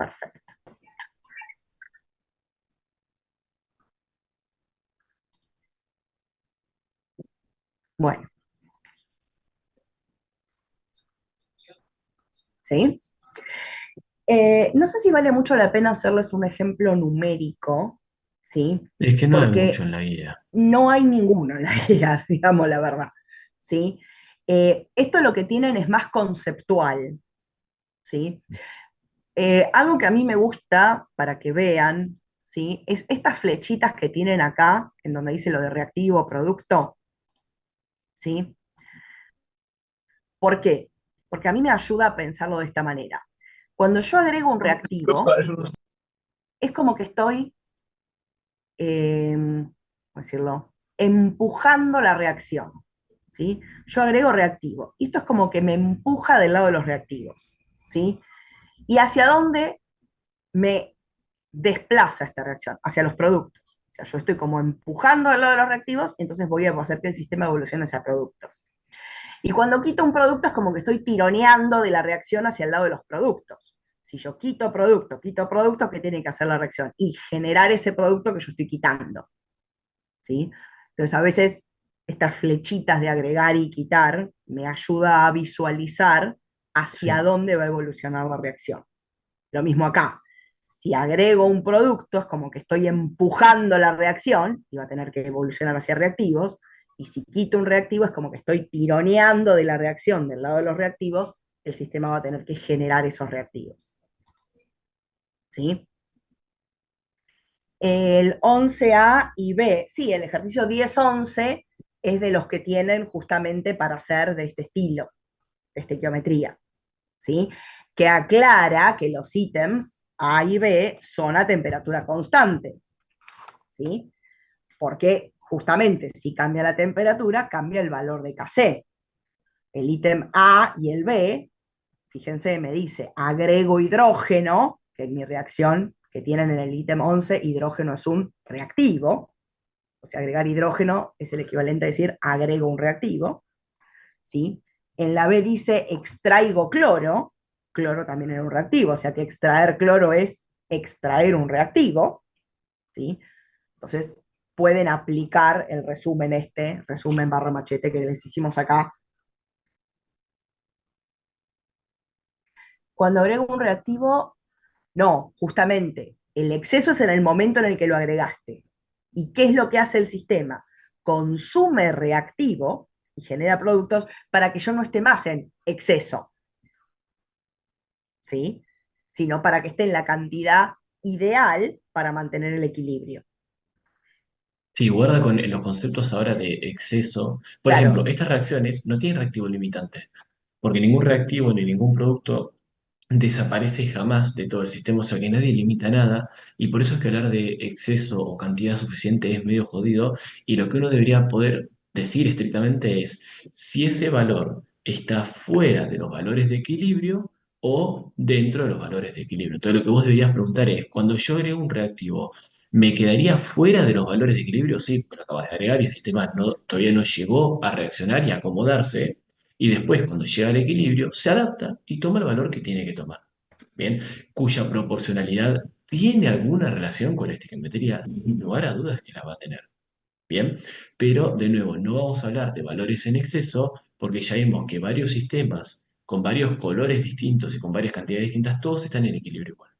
Perfecto. Bueno, ¿sí? No sé si vale mucho la pena hacerles un ejemplo numérico, ¿sí? Es que no hay mucho Porque en la vida. no hay ninguno en la guía, digamos la verdad, ¿sí? Esto lo que tienen es más conceptual, ¿sí? Algo que a mí me gusta para que vean, ¿sí? Es estas flechitas que tienen acá, en donde dice lo de reactivo, producto, ¿sí? ¿Por qué? Porque a mí me ayuda a pensarlo de esta manera. Cuando yo agrego un reactivo, es como que estoy, ¿cómo decirlo? Empujando la reacción, ¿sí? Yo agrego reactivo. Y esto es como que me empuja del lado de los reactivos, ¿sí? ¿Y hacia dónde me desplaza esta reacción? Hacia los productos. O sea, yo estoy como empujando al lado de los reactivos, entonces voy a hacer que el sistema evolucione hacia productos. Y cuando quito un producto es como que estoy tironeando de la reacción hacia el lado de los productos. Si yo quito producto, ¿qué tiene que hacer la reacción? Y generar ese producto que yo estoy quitando, ¿sí? Entonces, a veces estas flechitas de agregar y quitar me ayuda a visualizar hacia Sí. dónde va a evolucionar la reacción. Lo mismo acá. Si agrego un producto, es como que estoy empujando la reacción y va a tener que evolucionar hacia reactivos. Y si quito un reactivo, es como que estoy tironeando de la reacción del lado de los reactivos, el sistema va a tener que generar esos reactivos. ¿Sí? El 11A y B, sí, el ejercicio 10-11 es de los que tienen justamente para hacer de este estilo, de estequiometría. ¿Sí? Que aclara que los ítems A y B son a temperatura constante, ¿sí? Porque justamente si cambia la temperatura, cambia el valor de Kc. El ítem A y el B, fíjense, me dice agrego hidrógeno, que es mi reacción que tienen en el ítem 11, hidrógeno es un reactivo, o sea, agregar hidrógeno es el equivalente a decir agrego un reactivo, ¿sí? En la B dice extraigo cloro, cloro también era un reactivo, o sea que extraer cloro es extraer un reactivo, ¿sí? Entonces pueden aplicar el resumen resumen barra machete que les hicimos acá. Cuando agrego un reactivo, no, justamente, el exceso es en el momento en el que lo agregaste. ¿Y qué es lo que hace el sistema? Consume reactivo y genera productos para que yo no esté más en exceso, ¿sí? Sino para que esté en la cantidad ideal para mantener el equilibrio. Sí, guarda con los conceptos ahora de exceso. Por ejemplo, Claro, estas reacciones no tienen reactivo limitante, porque ningún reactivo ni ningún producto desaparece jamás de todo el sistema, o sea que nadie limita nada, y por eso es que hablar de exceso o cantidad suficiente es medio jodido, y lo que uno debería poder decir estrictamente es si ese valor está fuera de los valores de equilibrio o dentro de los valores de equilibrio. Entonces lo que vos deberías preguntar es, cuando yo agrego un reactivo, ¿me quedaría fuera de los valores de equilibrio? Sí, pero acabas de agregar y el sistema todavía no llegó a reaccionar y a acomodarse. Y después, cuando llega al equilibrio, se adapta y toma el valor que tiene que tomar. Bien, cuya proporcionalidad tiene alguna relación con la estequiometría, sin lugar a dudas que la va a tener. Bien, pero de nuevo, no vamos a hablar de valores en exceso porque ya vimos que varios sistemas con varios colores distintos y con varias cantidades distintas, todos están en equilibrio igual.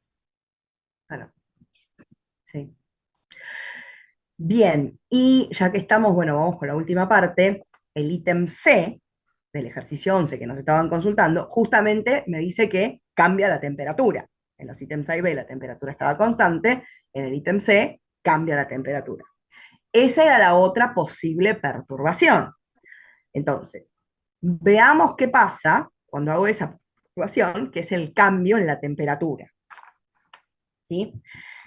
claro, sí. Bien, y ya que estamos, bueno, vamos con la última parte. El ítem C del ejercicio 11 que nos estaban consultando, justamente me dice que cambia la temperatura. En los ítems A y B la temperatura estaba constante, en el ítem C cambia la temperatura. Esa era la otra posible perturbación. Entonces, veamos qué pasa cuando hago esa perturbación, que es el cambio en la temperatura. ¿Sí?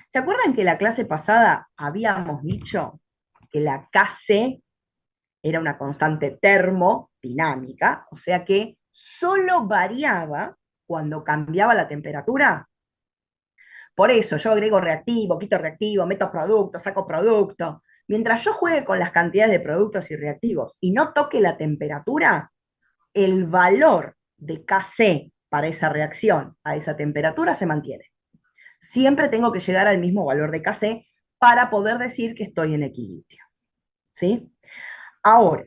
¿Se acuerdan que la clase pasada habíamos dicho que la Kc era una constante termodinámica, o sea que solo variaba cuando cambiaba la temperatura? Por eso yo agrego reactivo, meto producto, saco producto. Mientras yo juegue con las cantidades de productos y reactivos y no toque la temperatura, el valor de Kc para esa reacción a esa temperatura se mantiene. siempre tengo que llegar al mismo valor de Kc para poder decir que estoy en equilibrio, ¿sí? Ahora,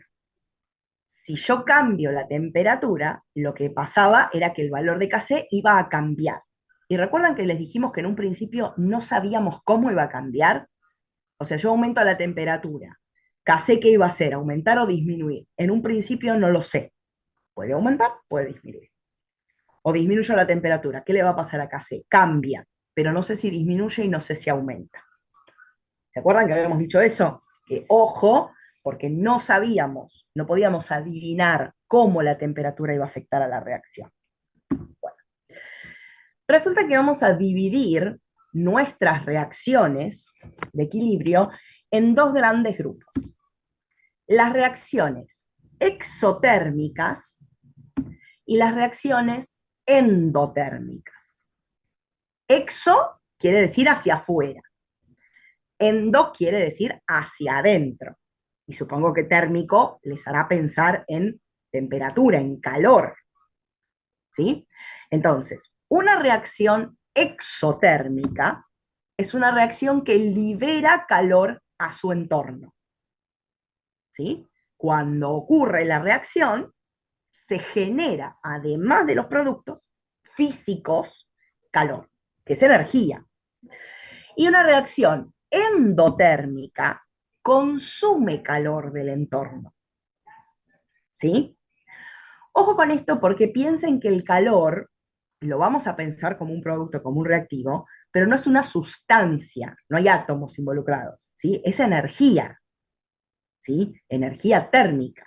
si yo cambio la temperatura, lo que pasaba era que el valor de Kc iba a cambiar. Y recuerdan que les dijimos que en un principio no sabíamos cómo iba a cambiar. O sea, yo aumento la temperatura. Kc, ¿qué iba a hacer? ¿Aumentar o disminuir? En un principio no lo sé. Puede aumentar, puede disminuir. O disminuyo la temperatura. ¿Qué le va a pasar a Kc? Cambia, pero no sé si disminuye y no sé si aumenta. ¿Se acuerdan que habíamos dicho eso? Que ojo, porque no sabíamos, no podíamos adivinar cómo la temperatura iba a afectar a la reacción. Bueno, resulta que vamos a dividir nuestras reacciones de equilibrio en dos grandes grupos. Las reacciones exotérmicas y las reacciones endotérmicas. Exo quiere decir hacia afuera. Endo quiere decir hacia adentro. Y supongo que térmico les hará pensar en temperatura, en calor. ¿Sí? Entonces, una reacción exotérmica es una reacción que libera calor a su entorno. ¿Sí? Cuando ocurre la reacción, se genera, además de los productos físicos, calor, que es energía. Y una reacción endotérmica consume calor del entorno. ¿Sí? Ojo con esto porque piensen que el calor lo vamos a pensar como un producto, como un reactivo, pero no es una sustancia, no hay átomos involucrados, ¿sí? Es energía, ¿sí? Energía térmica.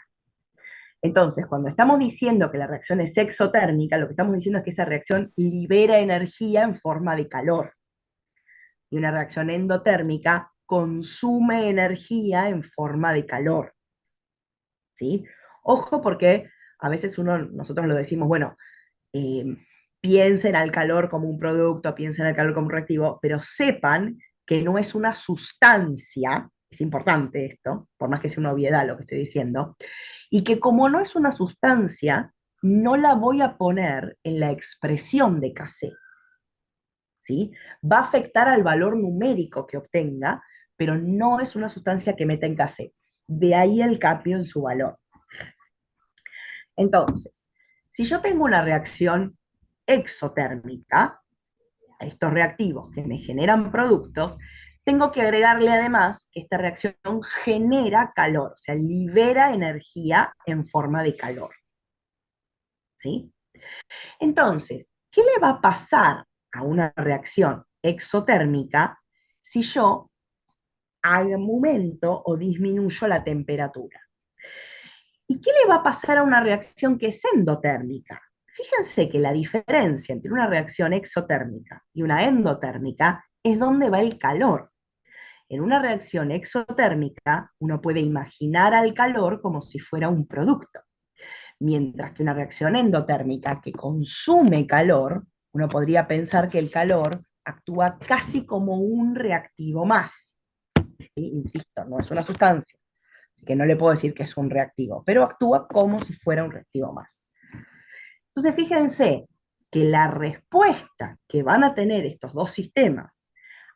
Entonces, cuando estamos diciendo que la reacción es exotérmica, lo que estamos diciendo es que esa reacción libera energía en forma de calor. Y una reacción endotérmica consume energía en forma de calor. ¿Sí? Ojo porque a veces nosotros lo decimos, bueno, eh, piensen al calor como un producto, piensen al calor como un reactivo, pero sepan que no es una sustancia, es importante esto, por más que sea una obviedad lo que estoy diciendo, y que como no es una sustancia, no la voy a poner en la expresión de Kc, ¿sí? Va a afectar al valor numérico que obtenga, pero no es una sustancia que meta en Kc. De ahí el cambio en su valor. Entonces, si yo tengo una reacción exotérmica, a estos reactivos que me generan productos, tengo que agregarle además que esta reacción genera calor, o sea, libera energía en forma de calor. ¿Sí? Entonces, ¿qué le va a pasar a una reacción exotérmica si yo aumento o disminuyo la temperatura? ¿Y qué le va a pasar a una reacción que es endotérmica? Fíjense que la diferencia entre una reacción exotérmica y una endotérmica es dónde va el calor. En una reacción exotérmica, uno puede imaginar al calor como si fuera un producto, mientras que una reacción endotérmica que consume calor, uno podría pensar que el calor actúa casi como un reactivo más. ¿Sí? Insisto, no es una sustancia, así que no le puedo decir que es un reactivo, pero actúa como si fuera un reactivo más. Entonces, fíjense que la respuesta que van a tener estos dos sistemas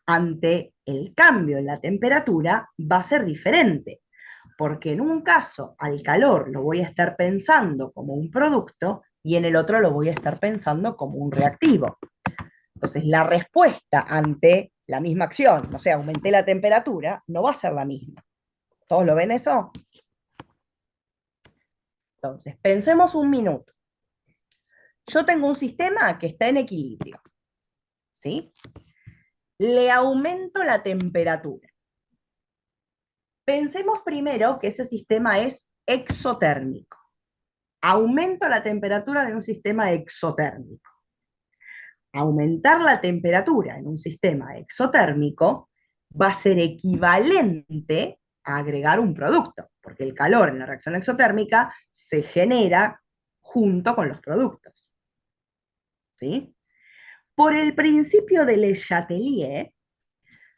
ante el cambio en la temperatura va a ser diferente, porque en un caso al calor lo voy a estar pensando como un producto y en el otro lo voy a estar pensando como un reactivo. Entonces, la respuesta ante la misma acción, no sé, aumenté la temperatura, no va a ser la misma. ¿Todos lo ven eso? Entonces, pensemos un minuto. Yo tengo un sistema que está en equilibrio, ¿sí? Le aumento la temperatura. Pensemos primero que ese sistema es exotérmico. Aumento la temperatura de un sistema exotérmico. Aumentar la temperatura en un sistema exotérmico va a ser equivalente a agregar un producto, porque el calor en la reacción exotérmica se genera junto con los productos. ¿Sí? Por el principio de Le Chatelier,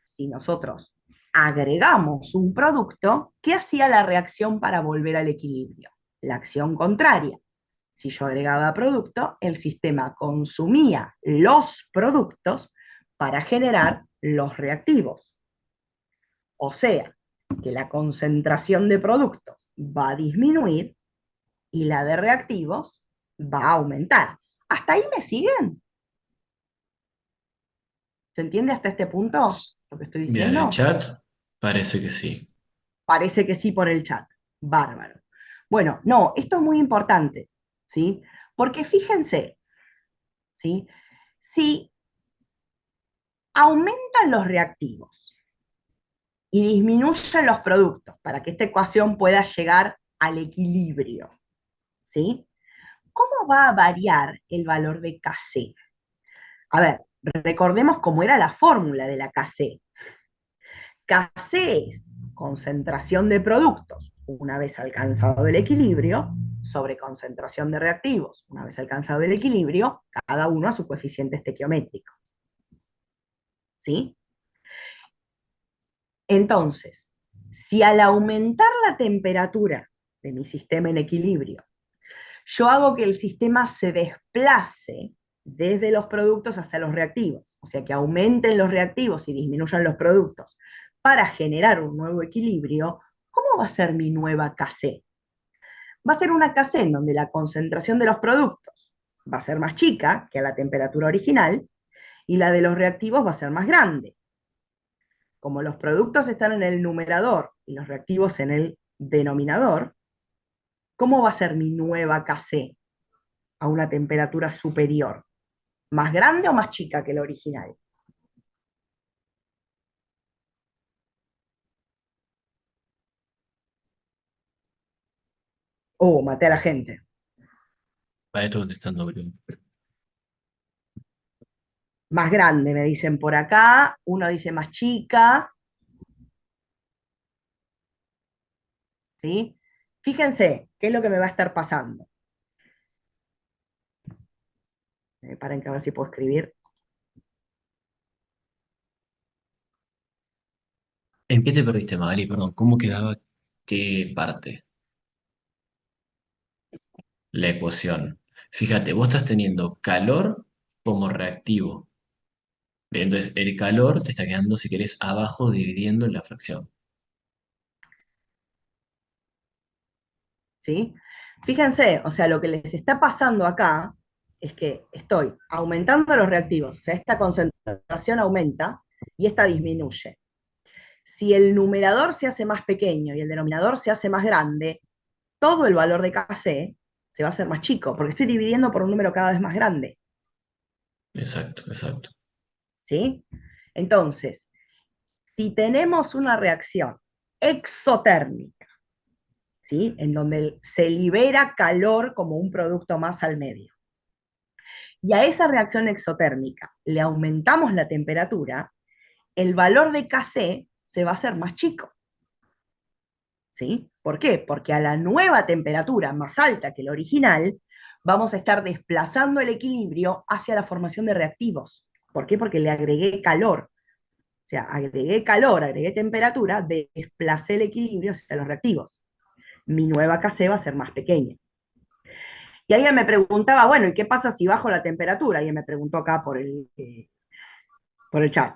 si nosotros agregamos un producto, ¿qué hacía la reacción para volver al equilibrio? La acción contraria. Si yo agregaba producto, el sistema consumía los productos para generar los reactivos. O sea, que la concentración de productos va a disminuir y la de reactivos va a aumentar. ¿Hasta ahí me siguen? ¿Se entiende hasta este punto lo que estoy Mira, en el diciendo? chat parece que sí. Parece que sí por el chat. Bárbaro. Bueno, no, esto es muy importante, ¿sí? Porque fíjense, ¿sí? Si aumentan los reactivos y disminuyen los productos para que esta ecuación pueda llegar al equilibrio, ¿sí? ¿Cómo va a variar el valor de Kc? A ver, recordemos cómo era la fórmula de la Kc. Kc es concentración de productos una vez alcanzado el equilibrio sobre concentración de reactivos una vez alcanzado el equilibrio, cada uno a su coeficiente estequiométrico. ¿Sí? Entonces, si al aumentar la temperatura de mi sistema en equilibrio, yo hago que el sistema se desplace desde los productos hasta los reactivos, o sea, que aumenten los reactivos y disminuyan los productos para generar un nuevo equilibrio, ¿cómo va a ser mi nueva Kc? Va a ser una Kc en donde la concentración de los productos va a ser más chica que a la temperatura original y la de los reactivos va a ser más grande. Como los productos están en el numerador y los reactivos en el denominador, ¿cómo va a ser mi nueva Kc a una temperatura superior? ¿Más grande o más chica que la original? Oh, maté a la gente. Para esto contestando, Bruno. Más grande, me dicen por acá. Uno dice más chica, ¿sí? Fíjense, ¿qué es lo que me va a estar pasando? Paren que a ver si puedo escribir. ¿En qué te perdiste, Magali? Perdón, ¿cómo quedaba qué parte? La ecuación. Fíjate, vos estás teniendo calor como reactivo. Bien, entonces, el calor te está quedando, si querés, abajo dividiendo en la fracción. ¿Sí? Fíjense, o sea, lo que les está pasando acá es que estoy aumentando los reactivos, o sea, esta concentración aumenta y esta disminuye. Si el numerador se hace más pequeño y el denominador se hace más grande, todo el valor de Kc se va a hacer más chico, porque estoy dividiendo por un número cada vez más grande, Exacto, exacto. ¿sí? Entonces, si tenemos una reacción exotérmica, ¿sí? En donde se libera calor como un producto más al medio, y a esa reacción exotérmica le aumentamos la temperatura, el valor de Kc se va a hacer más chico. ¿Sí? ¿Por qué? Porque a la nueva temperatura más alta que la original, vamos a estar desplazando el equilibrio hacia la formación de reactivos. ¿Por qué? Porque le agregué calor. O sea, agregué calor, agregué temperatura, desplacé el equilibrio hacia los reactivos. Mi nueva Kc va a ser más pequeña. Y alguien me preguntaba, bueno, ¿y qué pasa si bajo la temperatura? Alguien me preguntó acá por el chat.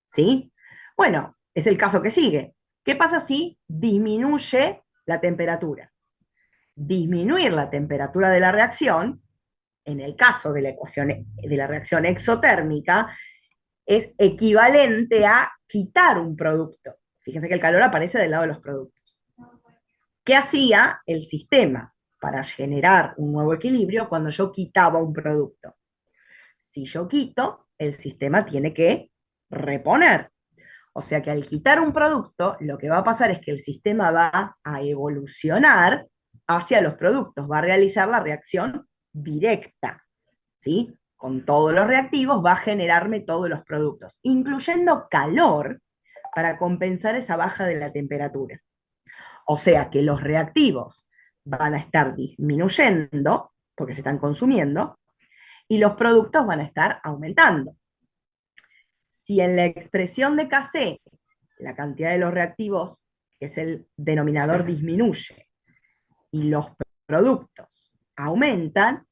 ¿Sí? Bueno, es el caso que sigue. ¿Qué pasa si disminuye la temperatura? Disminuir la temperatura de la reacción, en el caso de la ecuación de la reacción exotérmica, es equivalente a quitar un producto. Fíjense que el calor aparece del lado de los productos. ¿Qué hacía el sistema para generar un nuevo equilibrio cuando yo quitaba un producto? Si yo quito, el sistema tiene que reponer. O sea que al quitar un producto, lo que va a pasar es que el sistema va a evolucionar hacia los productos, va a realizar la reacción directa, ¿sí? Con todos los reactivos va a generarme todos los productos, incluyendo calor para compensar esa baja de la temperatura. O sea que los reactivos van a estar disminuyendo porque se están consumiendo y los productos van a estar aumentando. Si en la expresión de Kc la cantidad de los reactivos, que es el denominador, disminuye y los productos aumentan,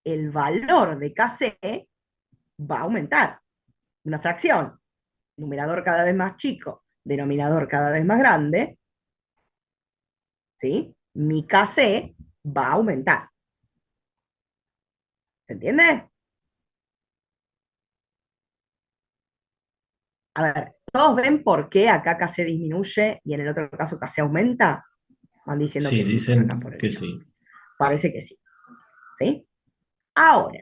el valor de Kc va a aumentar. una fracción, numerador cada vez más chico, denominador cada vez más grande, ¿sí? Mi Kc va a aumentar. ¿Se entiende? A ver, ¿todos ven por qué acá Kc disminuye y en el otro caso Kc aumenta? Van diciendo Sí, que sí, acá dicen por el que chat. sí. Parece que sí, ¿sí? Ahora,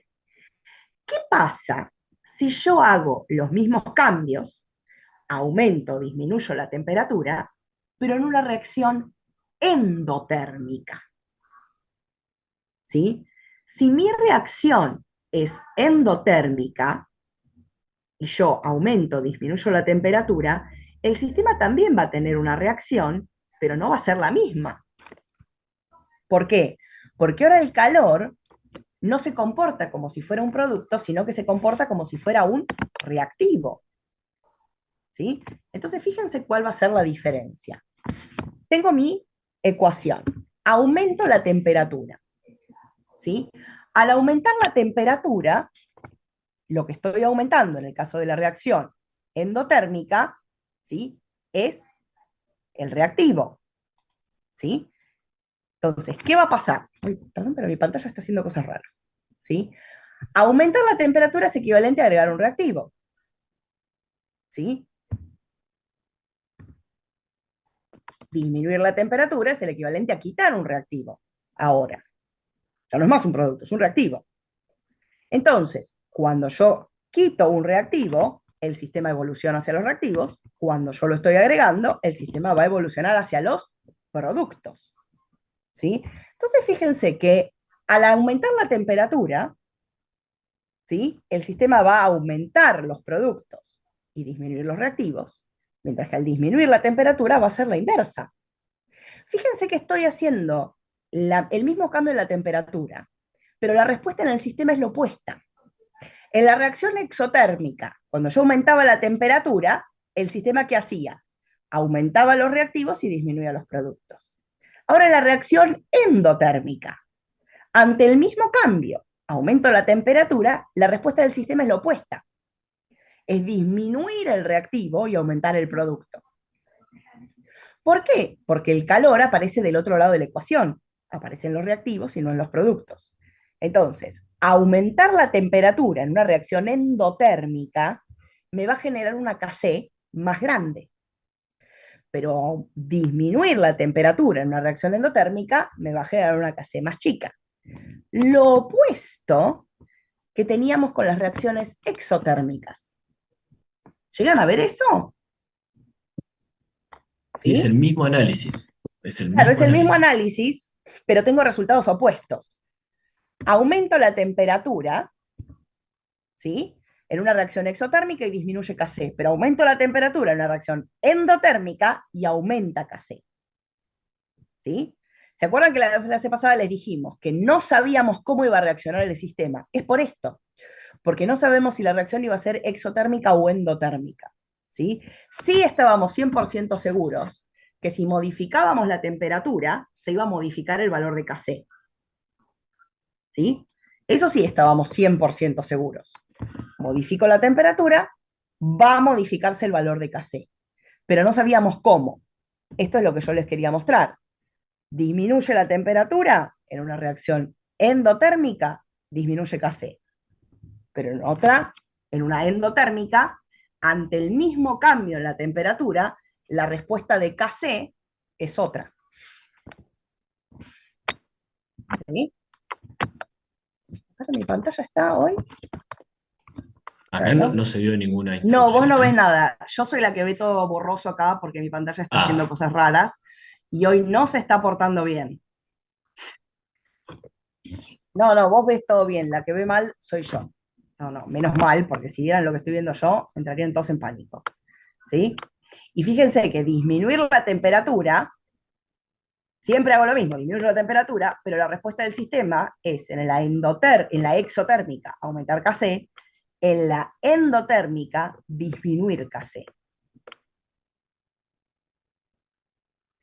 ¿qué pasa si yo hago los mismos cambios, aumento, disminuyo la temperatura, pero en una reacción endotérmica? ¿Sí? Si mi reacción es endotérmica y yo aumento, disminuyo la temperatura, el sistema también va a tener una reacción, pero no va a ser la misma. ¿Por qué? Porque ahora el calor no se comporta como si fuera un producto, sino que se comporta como si fuera un reactivo. ¿Sí? Entonces, fíjense cuál va a ser la diferencia. Tengo mi ecuación. Aumento la temperatura. ¿Sí? Al aumentar la temperatura, lo que estoy aumentando en el caso de la reacción endotérmica, ¿sí? Es el reactivo. ¿Sí? Entonces, ¿qué va a pasar? Uy, perdón, pero mi pantalla está haciendo cosas raras. ¿Sí? Aumentar la temperatura es equivalente a agregar un reactivo. ¿Sí? Disminuir la temperatura es el equivalente a quitar un reactivo. Ahora, ya no es más un producto, es un reactivo. Entonces, cuando yo quito un reactivo, el sistema evoluciona hacia los reactivos. Cuando yo lo estoy agregando, el sistema va a evolucionar hacia los productos. ¿Sí? Entonces, fíjense que al aumentar la temperatura, ¿sí? El sistema va a aumentar los productos y disminuir los reactivos, mientras que al disminuir la temperatura va a ser la inversa. Fíjense que estoy haciendo el mismo cambio en la temperatura, pero la respuesta en el sistema es la opuesta. En la reacción exotérmica, cuando yo aumentaba la temperatura, el sistema ¿qué hacía? Aumentaba los reactivos y disminuía los productos. Ahora en la reacción endotérmica, ante el mismo cambio, aumento la temperatura, la respuesta del sistema es la opuesta. Es disminuir el reactivo y aumentar el producto. ¿Por qué? Porque el calor aparece del otro lado de la ecuación. Aparece en los reactivos y no en los productos. Entonces, aumentar la temperatura en una reacción endotérmica me va a generar una Kc más grande. Pero disminuir la temperatura en una reacción endotérmica me va a generar una Kc más chica. Lo opuesto que teníamos con las reacciones exotérmicas. ¿Llegan a ver eso? Sí, es el ¿Sí? mismo análisis. Es el Claro, mismo es el mismo análisis. análisis, pero tengo resultados opuestos. Aumento la temperatura, ¿sí? En una reacción exotérmica y disminuye Kc, pero aumento la temperatura en una reacción endotérmica y aumenta Kc, ¿sí? ¿Se acuerdan que la clase pasada les dijimos que no sabíamos cómo iba a reaccionar el sistema? Es por esto, porque no sabemos si la reacción iba a ser exotérmica o endotérmica, ¿sí? Sí estábamos 100% seguros que si modificábamos la temperatura, se iba a modificar el valor de Kc, ¿sí? Eso sí estábamos 100% seguros. Modifico la temperatura, va a modificarse el valor de Kc, pero no sabíamos cómo. Esto es lo que yo les quería mostrar. Disminuye la temperatura en una reacción endotérmica, disminuye Kc, pero en otra, en una endotérmica, ante el mismo cambio en la temperatura, la respuesta de Kc es otra. ¿Sí? Mi pantalla está hoy. Acá no, Bueno, no se vio ninguna no, vos interrupción, no ves ¿eh? nada. Yo soy la que ve todo borroso acá porque mi pantalla está haciendo Ah, cosas raras y hoy no se está portando bien. No, no, vos ves todo bien. La que ve mal soy yo. No, no, menos mal, porque si vieran lo que estoy viendo yo, entrarían todos en pánico. ¿Sí? Y fíjense que disminuir la temperatura, siempre hago lo mismo, disminuyo la temperatura, pero la respuesta del sistema es en la exotérmica aumentar Kc, en la endotérmica disminuir Kc.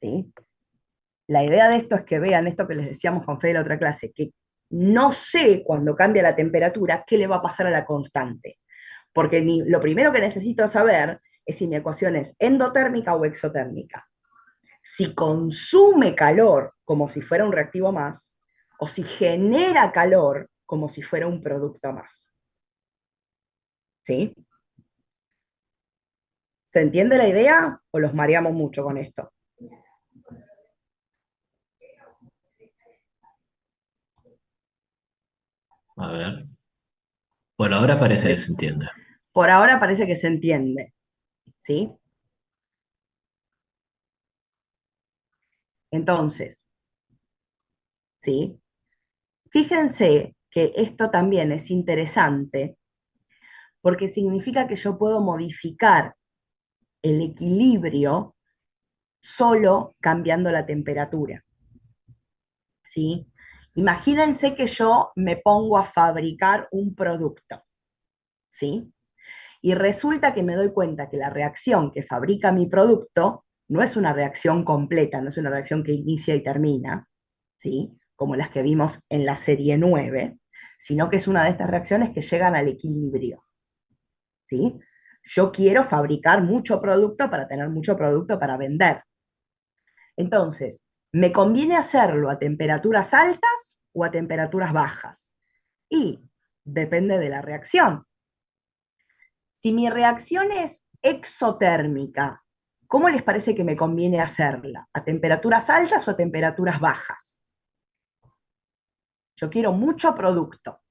¿Sí? La idea de esto es que vean esto que les decíamos con Fede en la otra clase, que no sé cuando cambia la temperatura qué le va a pasar a la constante. porque lo primero que necesito saber es si mi ecuación es endotérmica o exotérmica. Si consume calor como si fuera un reactivo más, o si genera calor como si fuera un producto más. ¿Sí? ¿Se entiende la idea o los mareamos mucho con esto? A ver. Bueno, ahora parece que Entonces, se entiende. por ahora parece que se entiende. ¿Sí? Entonces, ¿sí? Fíjense que esto también es interesante porque significa que yo puedo modificar el equilibrio solo cambiando la temperatura, ¿sí? Imagínense que yo me pongo a fabricar un producto, ¿sí? Y resulta que me doy cuenta que la reacción que fabrica mi producto no es una reacción completa, no es una reacción que inicia y termina, ¿sí? Como las que vimos en la serie 9, sino que es una de estas reacciones que llegan al equilibrio, ¿sí? Yo quiero fabricar mucho producto para tener mucho producto para vender. Entonces, ¿me conviene hacerlo a temperaturas altas o a temperaturas bajas? Y depende de la reacción. Si mi reacción es exotérmica, ¿cómo les parece que me conviene hacerla? ¿A temperaturas altas o a temperaturas bajas? Yo quiero mucho producto.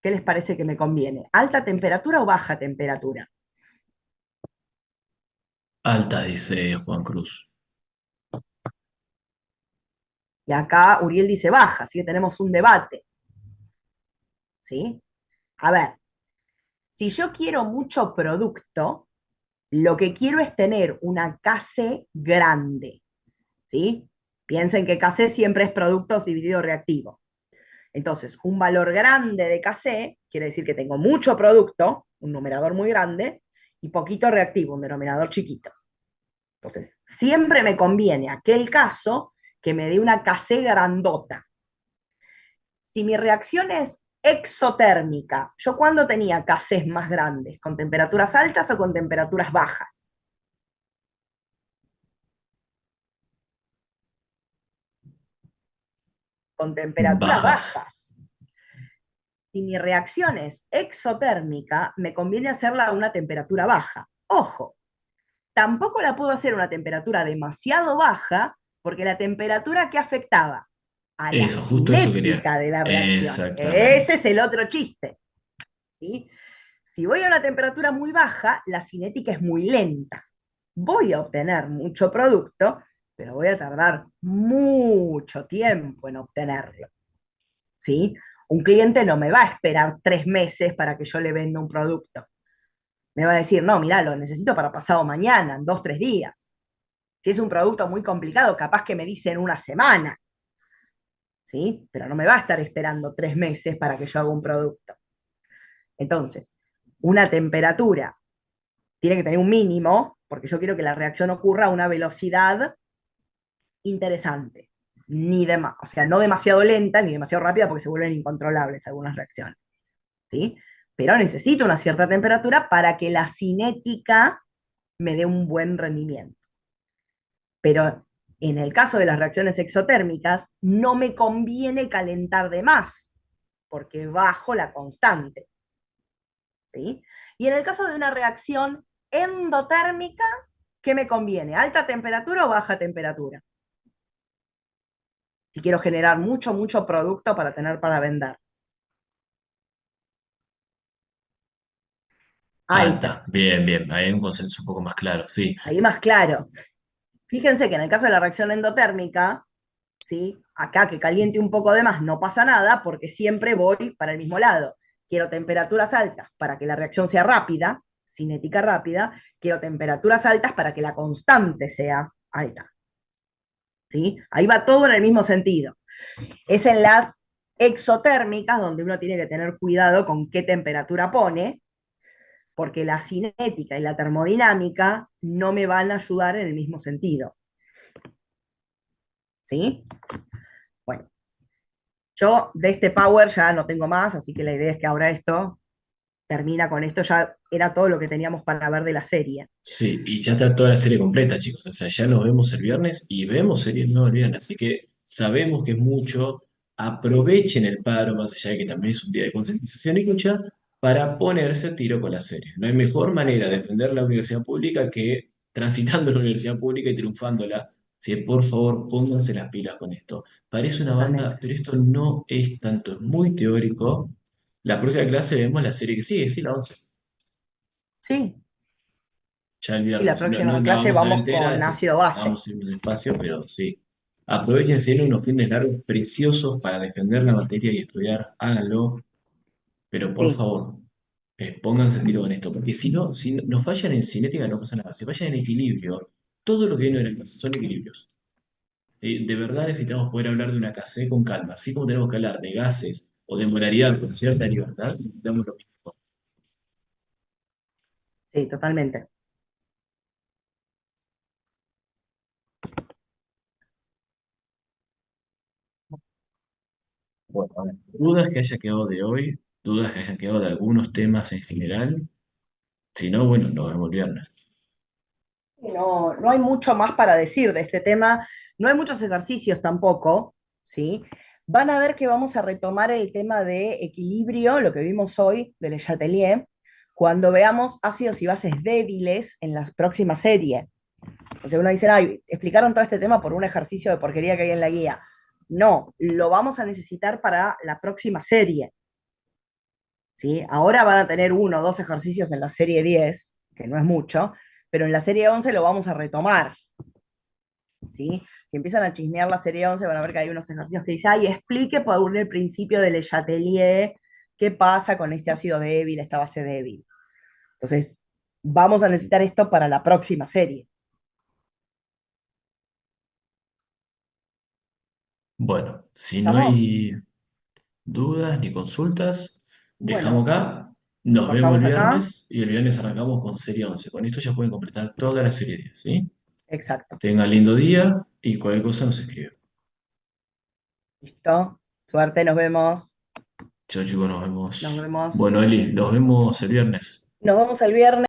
¿Qué les parece que me conviene? ¿Alta temperatura o baja temperatura? Alta, dice Juan Cruz. Y acá Uriel dice baja, así que tenemos un debate. ¿Sí? A ver, si yo quiero mucho producto, lo que quiero es tener una KC grande. ¿Sí? Piensen que KC siempre es productos dividido reactivo. Entonces, un valor grande de KC quiere decir que tengo mucho producto, un numerador muy grande, y poquito reactivo, un denominador chiquito. Entonces, siempre me conviene aquel caso que me dé una KC grandota. Si mi reacción es exotérmica, ¿yo cuándo tenía KCs más grandes? ¿Con temperaturas altas o con temperaturas bajas? Con temperaturas Bajas. bajas. Si mi reacción es exotérmica, me conviene hacerla a una temperatura baja. Ojo, tampoco la puedo hacer a una temperatura demasiado baja, porque la temperatura que afectaba a la Eso, justo eso quería. cinética de la reacción, ese Exactamente. es el otro chiste. ¿Sí? Si voy a una temperatura muy baja, la cinética es muy lenta. Voy a obtener mucho producto, pero voy a tardar mucho tiempo en obtenerlo. ¿Sí? Un cliente no me va a esperar 3 meses para que yo le venda un producto. Me va a decir, no, mira, lo necesito para pasado mañana, en 2, 3 días. Si es un producto muy complicado, capaz que me dicen una semana, ¿sí? Pero no me va a estar esperando 3 meses para que yo haga un producto. Entonces, una temperatura tiene que tener un mínimo, porque yo quiero que la reacción ocurra a una velocidad interesante. O sea, no demasiado lenta ni demasiado rápida porque se vuelven incontrolables algunas reacciones. ¿Sí? Pero necesito una cierta temperatura para que la cinética me dé un buen rendimiento. Pero en el caso de las reacciones exotérmicas, no me conviene calentar de más, porque bajo la constante. ¿Sí? Y en el caso de una reacción endotérmica, ¿qué me conviene? ¿Alta temperatura o baja temperatura? Si quiero generar mucho, mucho producto para tener para vender. Alta. Alta. Bien, bien. Ahí hay un consenso un poco más claro. Sí. Ahí más claro. Fíjense que en el caso de la reacción endotérmica, ¿sí? Acá que caliente un poco de más no pasa nada porque siempre voy para el mismo lado. Quiero temperaturas altas para que la reacción sea rápida, cinética rápida, quiero temperaturas altas para que la constante sea alta. ¿Sí? Ahí va todo en el mismo sentido. Es en las exotérmicas donde uno tiene que tener cuidado con qué temperatura pone, porque la cinética y la termodinámica no me van a ayudar en el mismo sentido. ¿Sí? Bueno, yo de este power ya no tengo más, así que la idea es que ahora esto termina con esto, ya era todo lo que teníamos para ver de la serie. Sí, y ya está toda la serie completa, chicos. O sea, ya nos vemos el viernes y vemos series nuevas el viernes. Así que sabemos que es mucho. Aprovechen el paro, más allá de que también es un día de concientización y lucha, para ponerse a tiro con la serie. No hay mejor manera de Exacto, defender la universidad pública que transitando la universidad pública y triunfándola. Así que, por favor, pónganse las pilas con esto. Parece una banda, totalmente. pero esto no es tanto, es muy teórico. La próxima clase vemos la serie que sigue, sí, la 11. Sí, Ya el sí, la viernes. No, no próxima la clase vamos a ver vamos entera, con ácido base. vamos a ir despacio, pero sí. Aprovechen, si tienen unos fines largos preciosos para defender la materia y estudiar, háganlo, pero por Sí, favor, pónganse en tiro con esto, porque si no, si nos fallan en cinética no pasa nada, si fallan en equilibrio, todo lo que viene en el caso son equilibrios. De verdad necesitamos poder hablar de una KC con calma, así como tenemos que hablar de gases o de moralidad con cierta libertad, necesitamos lo mismo. sí, totalmente. Bueno, a ver, dudas que haya quedado de hoy, dudas que hayan quedado de algunos temas en general. Si no, bueno, nos vemos el viernes. No, no hay mucho más para decir de este tema, no hay muchos ejercicios tampoco, ¿sí? Van a ver que vamos a retomar el tema de equilibrio, lo que vimos hoy de Le Chatelier, cuando veamos ácidos y bases débiles en la próxima serie. O sea, uno dice, ay, explicaron todo este tema por un ejercicio de porquería que hay en la guía. No, lo vamos a necesitar para la próxima serie, ¿sí? Ahora van a tener uno o dos ejercicios en la serie 10, que no es mucho, pero en la serie 11 lo vamos a retomar, ¿sí? Si empiezan a chismear la serie 11 van a ver que hay unos ejercicios que dice, ay, explique por el principio del Le Chatelier qué pasa con este ácido débil, esta base débil. Entonces, vamos a necesitar esto para la próxima serie. Bueno, si no ¿Estamos? hay dudas ni consultas, dejamos Bueno, acá. Nos vemos el cortamos acá. viernes y el viernes arrancamos con serie 11. Con esto ya pueden completar toda la serie 10, ¿sí? Exacto. Tengan lindo día y cualquier cosa nos escriben. ¿Listo? Suerte, nos vemos. Chao chicos, nos Nos vemos. vemos. Bueno, Eli, nos vemos el viernes. Nos vemos el viernes.